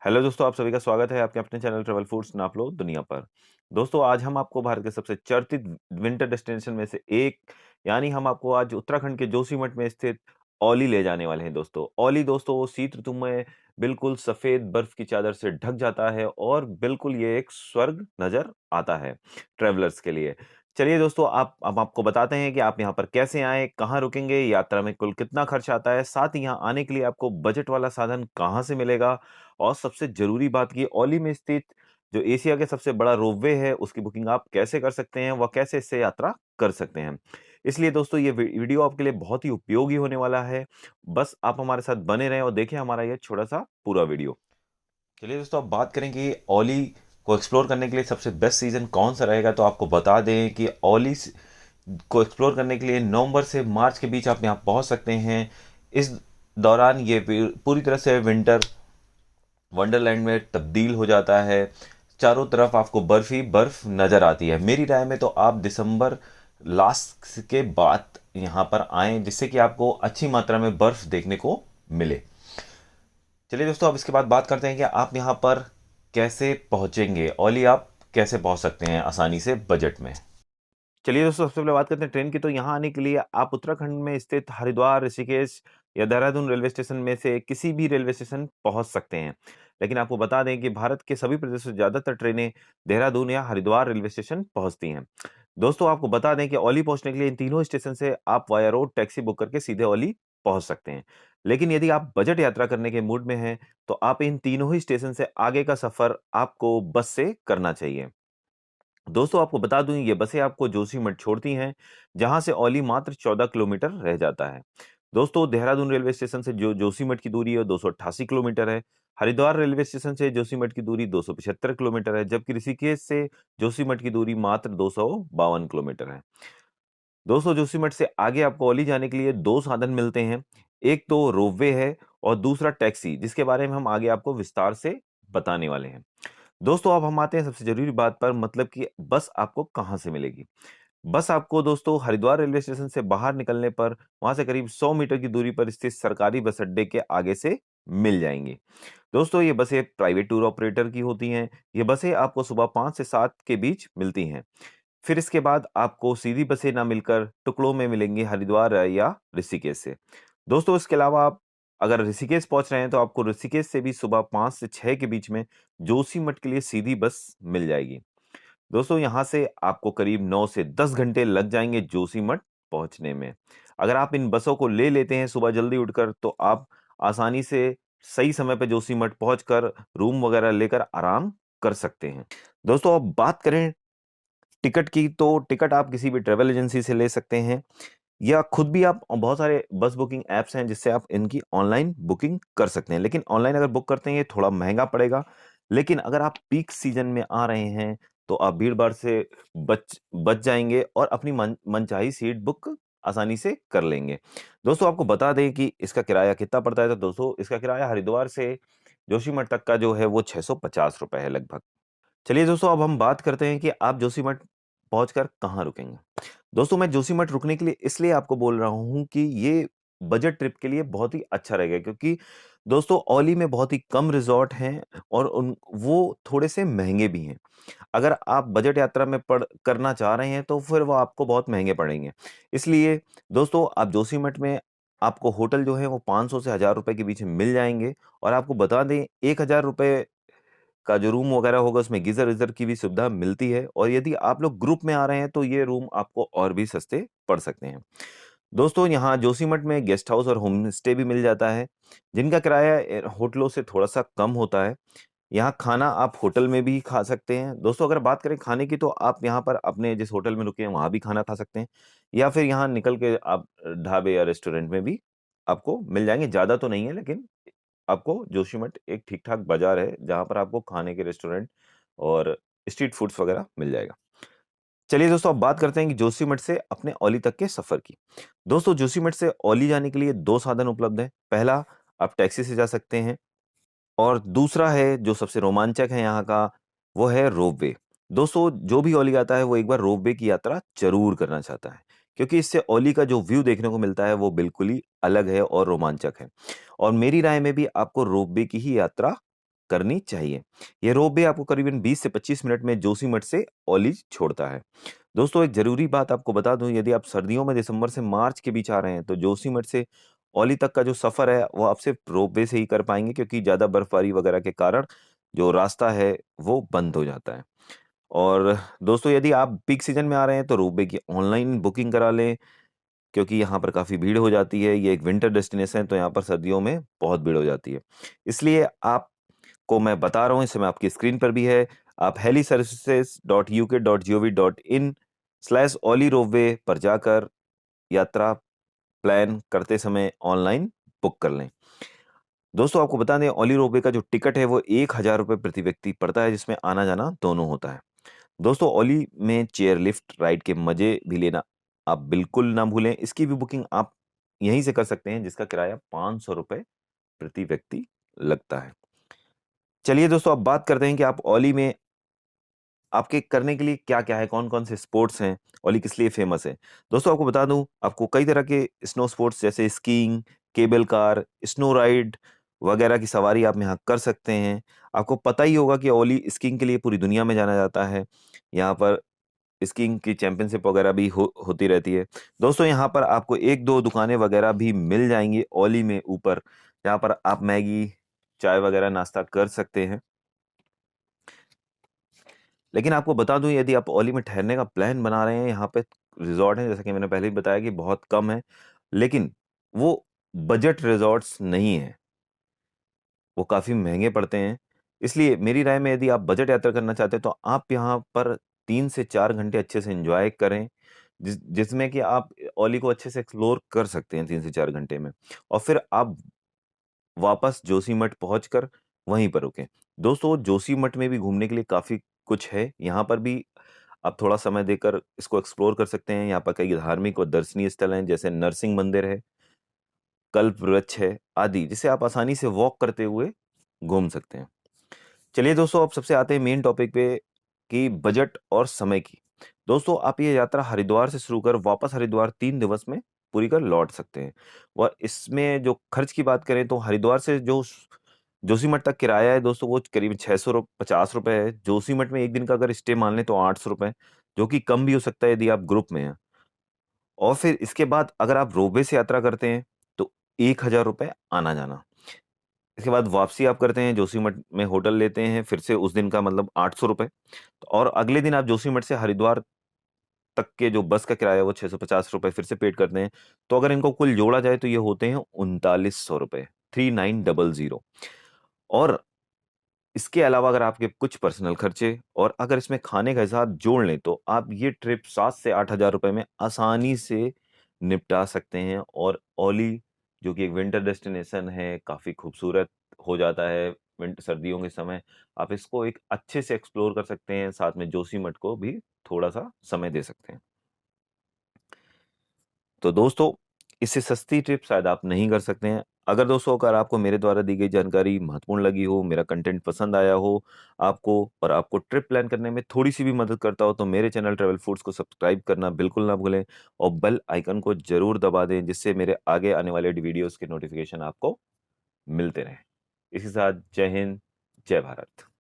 Hello दोस्तों, आप सभी का स्वागत है आपके अपने चैनल ट्रैवल फूड्स नापलो दुनिया पर। दोस्तों, आज हम आपको भारत के सबसे चर्चित विंटर डेस्टिनेशन में से एक यानी हम आपको आज उत्तराखंड के जोशीमठ में स्थित औली ले जाने वाले हैं। दोस्तों, औली दोस्तों शीत ऋतु में बिल्कुल सफेद बर्फ की चादर से ढक जाता है और बिल्कुल ये एक स्वर्ग नजर आता है ट्रेवलर्स के लिए। चलिए दोस्तों, आप अब आपको बताते हैं कि आप यहाँ पर कैसे आए, कहाँ रुकेंगे, यात्रा में कुल कितना खर्च आता है, साथ ही यहाँ आने के लिए आपको बजट वाला साधन कहाँ से मिलेगा और सबसे जरूरी बात की औली में स्थित जो एशिया के सबसे बड़ा रोपवे है उसकी बुकिंग आप कैसे कर सकते हैं व कैसे इससे यात्रा कर सकते हैं। इसलिए दोस्तों ये वीडियो आपके लिए बहुत ही उपयोगी होने वाला है। बस आप हमारे साथ बने रहें और देखें हमारा ये छोटा सा पूरा वीडियो। चलिए दोस्तों, अब बात करें कि औली को एक्सप्लोर करने के लिए सबसे बेस्ट सीजन कौन सा रहेगा, तो आपको बता दें कि औली को एक्सप्लोर करने के लिए नवंबर से मार्च के बीच आप यहाँ पहुँच सकते हैं। इस दौरान ये पूरी तरह से विंटर वंडरलैंड में तब्दील हो जाता है। चारों तरफ आपको बर्फ ही बर्फ नजर आती है। मेरी राय में तो आप दिसंबर लास्ट के बाद यहाँ पर आएं, जिससे कि आपको अच्छी मात्रा में बर्फ देखने को मिले। चलिए दोस्तों, अब इसके बाद बात करते हैं कि आप यहाँ पर कैसे पहुंचेंगे। ओली आप कैसे पहुंच सकते हैं आसानी से बजट में। चलिए दोस्तों, सबसे पहले बात करते हैं ट्रेन की। तो यहाँ आने के लिए आप उत्तराखंड में स्थित हरिद्वार, ऋषिकेश या देहरादून रेलवे स्टेशन में से किसी भी रेलवे स्टेशन पहुंच सकते हैं। लेकिन आपको बता दें कि भारत के सभी प्रदेशों से ज्यादातर ट्रेनें देहरादून या हरिद्वार रेलवे स्टेशन पहुंचती हैं। दोस्तों, आपको बता दें कि औली पहुंचने के लिए इन तीनों स्टेशन से आप वाया रोड टैक्सी बुक करके सीधे औली पहुंच सकते हैं। लेकिन यदि आप बजट यात्रा करने के मूड में हैं तो आप इन तीनों ही स्टेशन से आगे का सफर आपको बस से करना चाहिए। दोस्तों, आपको बता दूं ये बसें आपको जोशीमठ छोड़ती हैं, जहां से औली मात्र 14 किलोमीटर रह जाता है। दोस्तों, देहरादून रेलवे स्टेशन से जो जोशीमठ की दूरी है 288 किलोमीटर है। हरिद्वार रेलवे स्टेशन से जोशीमठ की दूरी 275 किलोमीटर है, जबकि ऋषिकेश से जोशीमठ की दूरी मात्र 252 किलोमीटर है। दोस्तों, जोशीमठ से आगे आपको औली जाने के लिए दो साधन मिलते हैं। एक तो रोपवे है और दूसरा टैक्सी, जिसके बारे में हम आगे आपको विस्तार से बताने वाले हैं। दोस्तों, अब हम आते हैं सबसे जरूरी बात पर, मतलब कि बस आपको कहां से मिलेगी। बस आपको दोस्तों हरिद्वार रेलवे स्टेशन से बाहर निकलने पर वहां से करीब 100 मीटर की दूरी पर स्थित सरकारी बस अड्डे के आगे से मिल जाएंगी। दोस्तों, ये बसें प्राइवेट टूर ऑपरेटर की होती हैं। ये बसें आपको सुबह 5 से 7 के बीच मिलती हैं। फिर इसके बाद आपको सीधी बसें ना मिलकर टुकड़ों में मिलेंगी हरिद्वार या ऋषिकेश से। दोस्तों, इसके अलावा आप अगर ऋषिकेश पहुंच रहे हैं तो आपको ऋषिकेश से भी सुबह 5 से 6 के बीच में जोशीमठ के लिए सीधी बस मिल जाएगी। दोस्तों, यहाँ से आपको करीब 9 से 10 घंटे लग जाएंगे जोशीमठ पहुंचने में। अगर आप इन बसों को ले लेते हैं सुबह जल्दी उठकर तो आप आसानी से सही समय पे जोशीमठ पहुंचकर रूम वगैरह लेकर आराम कर सकते हैं। दोस्तों, अब बात करें टिकट की, तो टिकट आप किसी भी ट्रैवल एजेंसी से ले सकते हैं या खुद भी आप बहुत सारे बस बुकिंग ऐप्स हैं जिससे आप इनकी ऑनलाइन बुकिंग कर सकते हैं। लेकिन ऑनलाइन अगर बुक करते हैं ये थोड़ा महंगा पड़ेगा। लेकिन अगर आप पीक सीजन में आ रहे हैं तो आप भीड़-भाड़ से बच बच जाएँगे और अपनी मनचाही सीट बुक आसानी से कर लेंगे। दोस्तों, आपको बता दें कि इसका किराया कितना पड़ता है। तो दोस्तों, इसका किराया हरिद्वार से जोशीमठ तक का जो है वो ₹650 है लगभग। चलिए दोस्तों, अब हम बात करते हैं कि आप जोशीमठ पहुंचकर कहाँ रुकेंगे। दोस्तों, मैं जोशीमठ रुकने के लिए इसलिए आपको बोल रहा हूँ कि ये बजट ट्रिप के लिए बहुत ही अच्छा रहेगा, क्योंकि दोस्तों औली में बहुत ही कम रिजॉर्ट हैं और उन वो थोड़े से महंगे भी हैं। अगर आप बजट यात्रा में पड़ करना चाह रहे हैं तो फिर वो आपको बहुत महंगे पड़ेंगे। इसलिए दोस्तों, आप जोशीमठ में आपको होटल जो है वो 500 से ₹1000 के बीच में मिल जाएंगे। और आपको बता दें, ₹1000 का जो रूम वगैरह होगा उसमें गीज़र-वीज़र की भी सुविधा मिलती है। और यदि आप लोग ग्रुप में आ रहे हैं तो ये रूम आपको और भी सस्ते पड़ सकते हैं। दोस्तों, यहाँ जोशीमठ में गेस्ट हाउस और होम स्टे भी मिल जाता है, जिनका किराया होटलों से थोड़ा-सा कम होता है। यहाँ खाना आप होटल में भी खा सकते हैं। दोस्तों, अगर बात करें खाने की तो आप यहाँ पर अपने जिस होटल में रुके हैं वहाँ भी खाना खा सकते हैं या फिर यहाँ निकल के आप ढाबे या रेस्टोरेंट में भी आपको मिल जाएँगे। ज़्यादा तो नहीं है, लेकिन आपको जोशीमठ एक ठीक-ठाक बाज़ार है, जहाँ पर आपको खाने के रेस्टोरेंट और स्ट्रीट फूड्स वगैरह मिल जाएगा। चलिए दोस्तों, अब बात करते हैं कि जोशीमठ से अपने औली तक के सफ़र की। दोस्तों, जोशीमठ से औली जाने के लिए 2 साधन उपलब्ध हैं। पहला, आप टैक्सी से जा सकते हैं और दूसरा है जो सबसे रोमांचक है यहाँ का, वो है रोपवे। दोस्तों, जो भी औली आता है वो एक बार रोपवे की यात्रा ज़रूर करना चाहता है, क्योंकि इससे औली का जो व्यू देखने को मिलता है वो बिल्कुल ही अलग है और रोमांचक है। और मेरी राय में भी आपको रोपवे की ही यात्रा करनी चाहिए। ये रोपवे आपको करीबन 20 से 25 मिनट में जोशीमठ से औली छोड़ता है। दोस्तों एक ज़रूरी बात आपको बता दूँ, यदि आप सर्दियों में दिसंबर से मार्च के बीच आ रहे हैं तो जोशीमठ से औली तक का जो सफ़र है वो आप सिर्फ रोपवे से ही कर पाएँगे, क्योंकि ज़्यादा बर्फबारी वगैरह के कारण जो रास्ता है वो बंद हो जाता है। और दोस्तों यदि आप पीक सीज़न में आ रहे हैं तो रोपवे की ऑनलाइन बुकिंग करा लें, क्योंकि यहाँ पर काफ़ी भीड़ हो जाती है। ये एक विंटर डेस्टिनेशन है तो यहाँ पर सर्दियों में बहुत भीड़ हो जाती है। इसलिए आपको मैं बता रहा हूँ, इस समय आपकी स्क्रीन पर भी है। आप heliservices.uk.gov.in/OliRoadway पर जाकर यात्रा प्लान करते समय ऑनलाइन बुक कर लें। दोस्तों आपको बता दें, ओली रोपवे का जो टिकट है वो 1000 रुपये प्रति व्यक्ति पड़ता है, जिसमें आना जाना दोनों होता है। दोस्तों ओली में चेयर लिफ्ट राइड के मजे भी लेना आप बिल्कुल ना भूलें। इसकी भी बुकिंग आप यहीं से कर सकते हैं, जिसका किराया 500 रुपये प्रति व्यक्ति लगता है। चलिए दोस्तों अब बात करते हैं कि आप ओली में आपके करने के लिए क्या-क्या है, कौन-कौन से स्पोर्ट्स हैं, ओली किस लिए फेमस है। दोस्तों आपको बता दूं, आपको कई तरह के स्नो स्पोर्ट्स जैसे skiing, cable car, snow ride वगैरह की सवारी आप यहाँ कर सकते हैं। आपको पता ही होगा कि ओली स्कीइंग के लिए पूरी दुनिया में जाना जाता है। यहाँ पर स्कीइंग की चैंपियनशिप वगैरह भी होती रहती है। दोस्तों यहाँ पर आपको 1-2 दुकानें वगैरह भी मिल जाएँगी ओली में ऊपर, जहाँ पर आप मैगी, चाय वगैरह नाश्ता कर सकते हैं। लेकिन आपको बता दूँ, यदि आप ओली में ठहरने का प्लान बना रहे हैं, यहाँ पे रिज़ॉर्ट हैं जैसा कि मैंने पहले ही बताया कि बहुत कम है, लेकिन वो बजट रिज़ॉर्ट्स नहीं हैं, वो काफ़ी महँगे पड़ते हैं। इसलिए मेरी राय में यदि आप बजट यात्रा करना चाहते हैं तो आप यहाँ पर 3 से 4 घंटे अच्छे से एन्जॉय करें, जिसमें कि आप ओली को अच्छे से एक्सप्लोर कर सकते हैं 3 से 4 घंटे में, और फिर आप वापस जोशीमठ पहुंचकर वहीं पर रुके। दोस्तों जोशीमठ में भी घूमने के लिए काफ़ी कुछ है। यहाँ पर भी आप थोड़ा समय देकर इसको एक्सप्लोर कर सकते हैं। यहाँ पर कई धार्मिक और दर्शनीय स्थल हैं, जैसे नरसिंह मंदिर है, कल्प वृक्ष है आदि, जिसे आप आसानी से वॉक करते हुए घूम सकते हैं। चलिए दोस्तों अब सबसे आते हैं मेन टॉपिक पे, कि बजट और समय की। दोस्तों आप ये यात्रा हरिद्वार से शुरू कर वापस हरिद्वार 3 दिवस में पूरी कर लौट सकते हैं। और इसमें जो खर्च की बात करें तो हरिद्वार से जो जोशीमठ तक किराया है दोस्तों, वो करीब 650 रुपये है। जोशीमठ में एक दिन का अगर स्टे मान लें तो 800 रुपये, जो कि कम भी हो सकता है यदि आप ग्रुप में हैं। और फिर इसके बाद अगर आप रोपवे से यात्रा करते हैं तो 1000 रुपये आना जाना। इसके बाद वापसी आप करते हैं, जोशीमठ में होटल लेते हैं, फिर से उस दिन का मतलब 800 रुपये। और अगले दिन आप जोशीमठ से हरिद्वार तक के जो बस का किराया है वो 650 रुपये फिर से पेड करते हैं। तो अगर इनको कुल जोड़ा जाए तो ये होते हैं 3900 रुपये, 3900। और इसके अलावा अगर आपके कुछ पर्सनल खर्चे और अगर इसमें खाने का हिसाब जोड़ लें तो आप ये ट्रिप 7 से 8 हज़ार रुपये में आसानी से निपटा सकते हैं। और ओली जो कि एक विंटर डेस्टिनेशन है, काफ़ी खूबसूरत हो जाता है विंटर सर्दियों के समय। आप इसको एक अच्छे से एक्सप्लोर कर सकते हैं, साथ में जोशीमठ को भी थोड़ा सा समय दे सकते हैं। तो दोस्तों इससे सस्ती ट्रिप शायद आप नहीं कर सकते हैं। अगर दोस्तों अगर आपको मेरे द्वारा दी गई जानकारी महत्वपूर्ण लगी हो, मेरा कंटेंट पसंद आया हो आपको, और आपको ट्रिप प्लान करने में थोड़ी-सी भी मदद करता हो, तो मेरे चैनल ट्रैवल फूड्स को सब्सक्राइब करना बिल्कुल ना भूलें और बेल आइकन को ज़रूर दबा दें, जिससे मेरे आगे आने वाले वीडियोज़ के नोटिफ़िकेशन आपको मिलते रहें। इसी के साथ जय हिंद, जय भारत।